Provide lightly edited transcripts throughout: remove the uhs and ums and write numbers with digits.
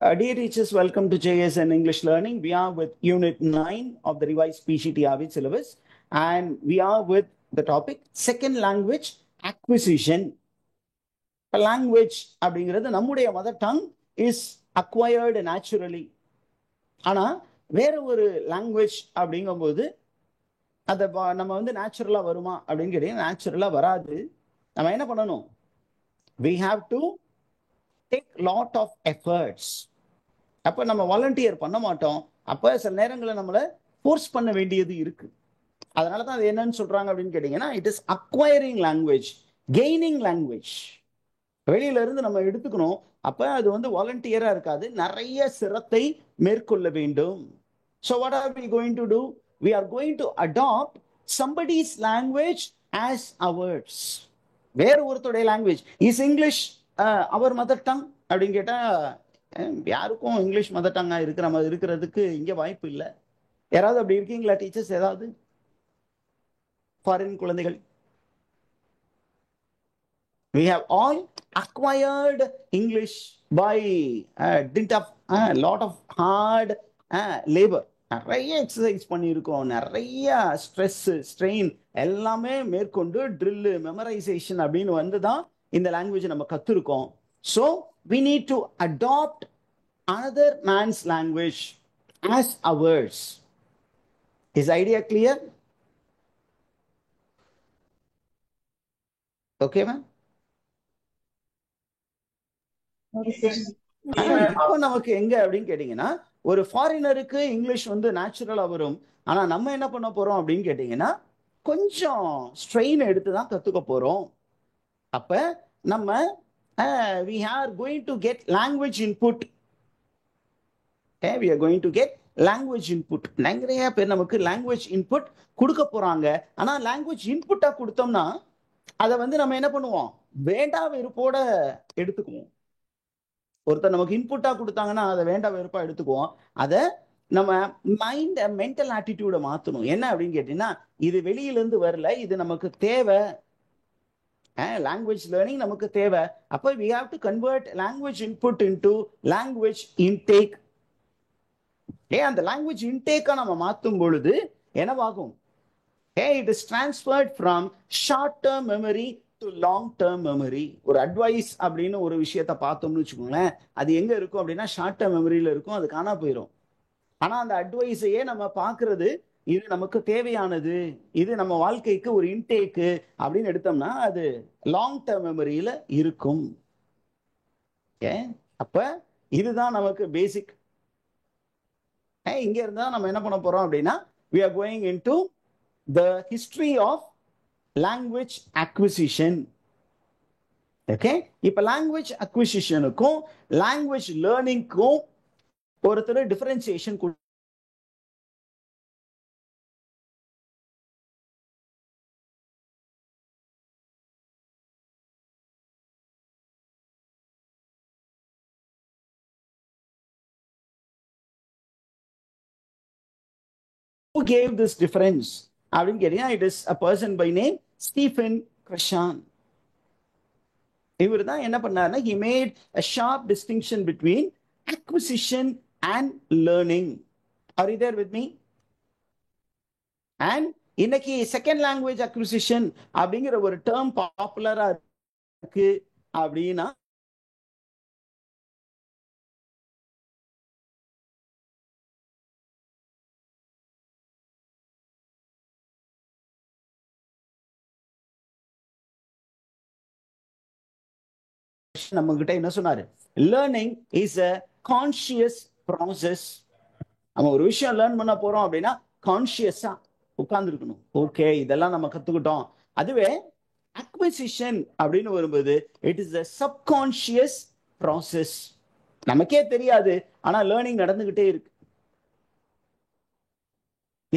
Dear teachers, welcome to JSN English Learning. We are with Unit 9 of the revised PGTRB syllabus, and we are with the topic Second Language Acquisition. Language அப்படிங்கிறது நம்முடைய mother tongue is acquired naturally. ஆனால் வேற ஒரு language அப்படிங்கும்போது அதை நம்ம வந்து நேச்சுரலாக வருமா அப்படின்னு கேட்டீங்கன்னா நேச்சுரலாக வராது. நம்ம என்ன பண்ணணும்? We have to take lot of efforts. அப்போ நம்ம வாலண்டியர் பண்ண மாட்டோம். அப்போ சில நேரங்களில் நம்மளை ஃபோர்ஸ் பண்ண வேண்டியது இருக்கு. அதனால தான் அது என்னன்னு சொல்றாங்க அப்படின்னு கேட்டீங்கன்னா it is acquiring language, gaining language. வெளியில இருந்து நம்ம எடுத்துக்கணும். அப்ப அது வந்து வாலண்டியரா இருக்காது, நிறைய சிரத்தை மேற்கொள்ள வேண்டும். So what are we going to do? We are going to adopt somebody's language as ours. வேற ஒருத்தருடைய லாங்குவேஜ். இஸ் இங்கிலீஷ் அவர் மதர் டங் அப்படின்னு கேட்டா யாருக்கும் இங்கிலீஷ் மதர் டங்கா இருக்கிறதுக்கு இங்க வாய்ப்பு இல்லை. யாராவது அப்படி இருக்கீங்களா டீச்சர்ஸ்? ஏதாவது ஃபாரின் குழந்தைகள்? We have all acquired English by dint of lot of hard labor. நிறைய எக்ஸசைஸ் பண்ணியிருக்கோம், நிறைய ஸ்ட்ரெஸ் ஸ்ட்ரெயின் எல்லாமே மேற்கொண்டு ட்ரில்லு மெமரைசேஷன் அப்படின்னு வந்து தான் இந்த லாங்குவேஜ் நம்ம கற்றுருக்கோம். So we need to adopt another man's language as ours. Is idea clear? Okay, ma'am? இப்போ நமக்கு எங்க அப்படின்னு கேட்டீங்கன்னா, ஒரு ஃபாரினருக்கு இங்கிலீஷ் வந்து நேச்சுரலா வரும். ஆனா நம்ம என்ன பண்ண போறோம் அப்படின்னு கேட்டீங்கன்னா கொஞ்சம் ஸ்ட்ரெயின் எடுத்து தான் கத்துக்க போறோம். அப்ப நம்ம we are going to get language input. We are going to get language input. நிறைய பேர் நமக்கு லாங்குவேஜ் இன்புட் கொடுக்க போறாங்க. ஆனா லாங்குவேஜ் இன்புட்டா கொடுத்தோம்னா அதை வந்து நம்ம என்ன பண்ணுவோம்? வேண்டா வெறுப்போட எடுத்துக்குவோம். ஒருத்தர் நமக்கு இன்புட்டா கொடுத்தாங்கன்னா அதை வேண்டாம் வெறுப்பா எடுத்துக்குவோம். அதை நம்ம மைண்ட் மென்டல் ஆட்டிடியூட மாத்தணும். என்ன அப்படின்னு கேட்டீங்கன்னா இது வெளியிலிருந்து வரல, இது நமக்கு தேவை. லாங்குவேஜ் லேர்னிங் நமக்கு தேவை. அப்போ we have to convert language input into language intake. அந்த லாங்குவேஜ் இன்டேக்கா நம்ம மாற்றும் பொழுது என்னவாகும்? It is transferred from short term memory to long term memory. ஒரு அட்வைஸ் அப்படின்னு ஒரு விஷயத்த பார்த்தோம்னு வச்சுக்கோங்களேன், அது எங்க இருக்கும் அப்படின்னா ஷார்ட் டேர்ம் மெமரியில இருக்கும், அது காணா போயிடும். ஆனா அந்த அட்வைஸையே நம்ம பார்க்கறது, இது நமக்கு தேவையானது, இது நம்ம வாழ்க்கைக்கு ஒரு இன்டேக்கு அப்படின்னு எடுத்தோம்னா அது லாங் டேர்ம் மெமரியில இருக்கும். அப்ப இதுதான் நமக்கு பேசிக். இங்க இருந்தா நம்ம என்ன பண்ண போறோம் அப்படின்னா we are going into the history of language acquisition. Okay, இப்ப லாங்குவேஜ் அக்விசிஷனுக்கும் லாங்குவேஜ் லேர்னிங்க்கும் ஒருத்தர் differentiation who gave this difference அப்படின்னு கேட்டீங்கன்னா it is a person by name Stephen Krashan. இவர் தான் என்ன பண்ணாருன்னா he made a sharp distinction between acquisition and learning. Are you there with me? And இன்னைக்கு second language acquisition அப்படிங்கிற ஒரு term பாப்புலரா இருக்கு அப்படின்னா நம்ம கிட்ட என்ன சொன்னாரு? Learning is a conscious process. நம்ம ஒரு விஷயம் லேர்ன் பண்ண போறோம் அப்படின்னா கான்சியஸா உட்கார்ந்து இருக்கணும். ஓகே, இதெல்லாம் நம்ம கத்துக்கிட்டோம். அதுவே அக்விசிஷன் அப்படின்னு வரும்போது it is a subconscious process. நமக்கே தெரியாது, ஆனா லேர்னிங் நடந்துகிட்டே இருக்கு.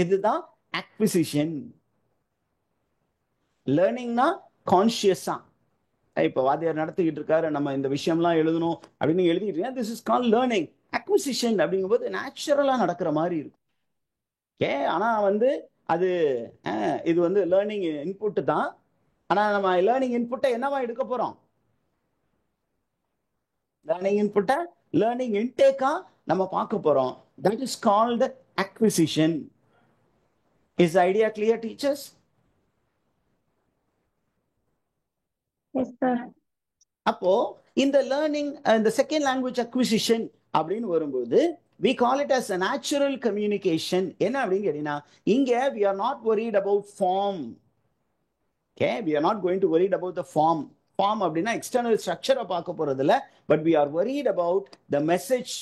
இதுதான் அக்விசிஷன். லேர்னிங்னா கான்சியஸா, இப்போ வாத்தியார் நடத்திக்கிட்டு இருக்காரு, நம்ம இந்த விஷயம்லாம் எழுதணும் அப்படின்னு எழுதிட்டு இருக்கேன், this is call learning. Acquisition அப்படிங்கும்போது நேச்சுரலா நடக்கிற மாதிரி இருக்கும். ஆனா வந்து அது இது வந்து லேர்னிங் இன்புட் தான். ஆனா நம்ம லேர்னிங் இன்புட்டை என்னவா எடுக்க போறோம்? லேர்னிங் இன்புட்டை லேர்னிங் இன்டேக்கா நம்ம பார்க்க போறோம். That is called acquisition. Is idea clear teachers? Yes, sir. அப்போ இந்த லேர்னிங் இந்த செகண்ட் லாங்குவேஜ் அக்விசிஷன் அப்படின்னு வரும்போது we call it as a natural communication. என்ன அப்படின்னு கேட்டீங்கன்னா இங்க we are not worried about form. Okay, we are not going to worried about the form அப்படின்னா எக்ஸ்டர்னல் ஸ்ட்ரக்சரை பார்க்க போறது இல்ல, but we are worried about the message,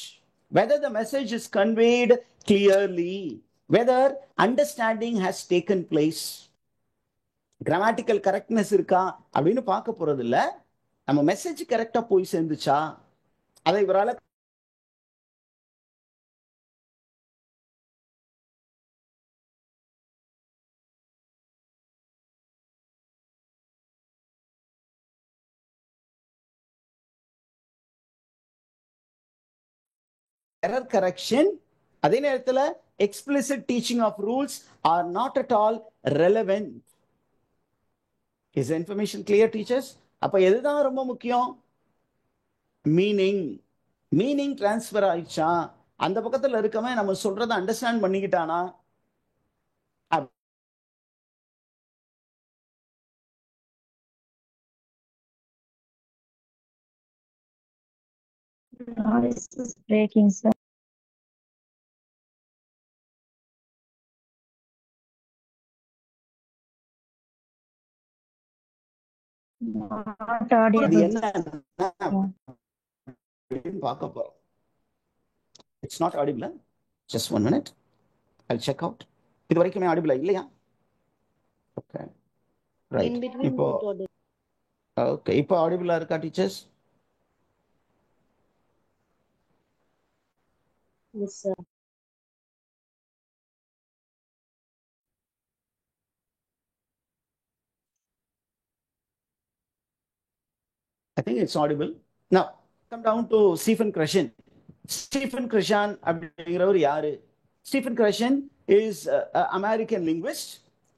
whether the message is conveyed clearly, whether understanding has taken place, grammatical correctness இருக்கா அப்படின்னு பார்க்க போறது இல்ல, நம்ம மெசேஜ் கரெக்டா போய் சேர்ந்துச்சா அதை இவரால error correction, அதே நேரத்தில் explicit teaching of rules are not at all relevant. Is the information clear, teachers? அப்ப எதுதான் ரொம்ப முக்கியம்? மீனிங் டிரான்ஸ்பர் ஆயிடுச்சா, அந்த பக்கத்துல இருக்கவன் நம்ம சொல்றதை understand பண்ணிக்கிட்டானா? Noise is breaking, sir. Not அது audible. என்ன பார்க்க போறோம். It's not audible. Just 1 minute, I'll check out. இது வரைக்குமே ஆடிபிளா இல்லையா? Okay right. இப்போ ஓகே, இப்போ ஆடிபிளா இருக்கா teachers? Yes, sir. I think it's audible. Now, come down to Stephen Krashen. Stephen Krashen அப்படிங்கிறவர் யாரு? Stephen Krashen is an American linguist,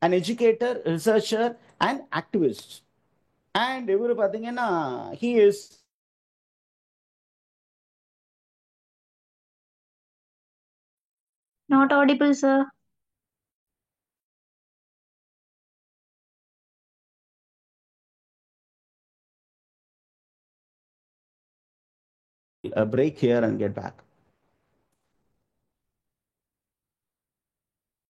an educator, researcher and activist. And இவர் பார்த்தீங்கன்னா he is Not audible, sir. a break here and get back.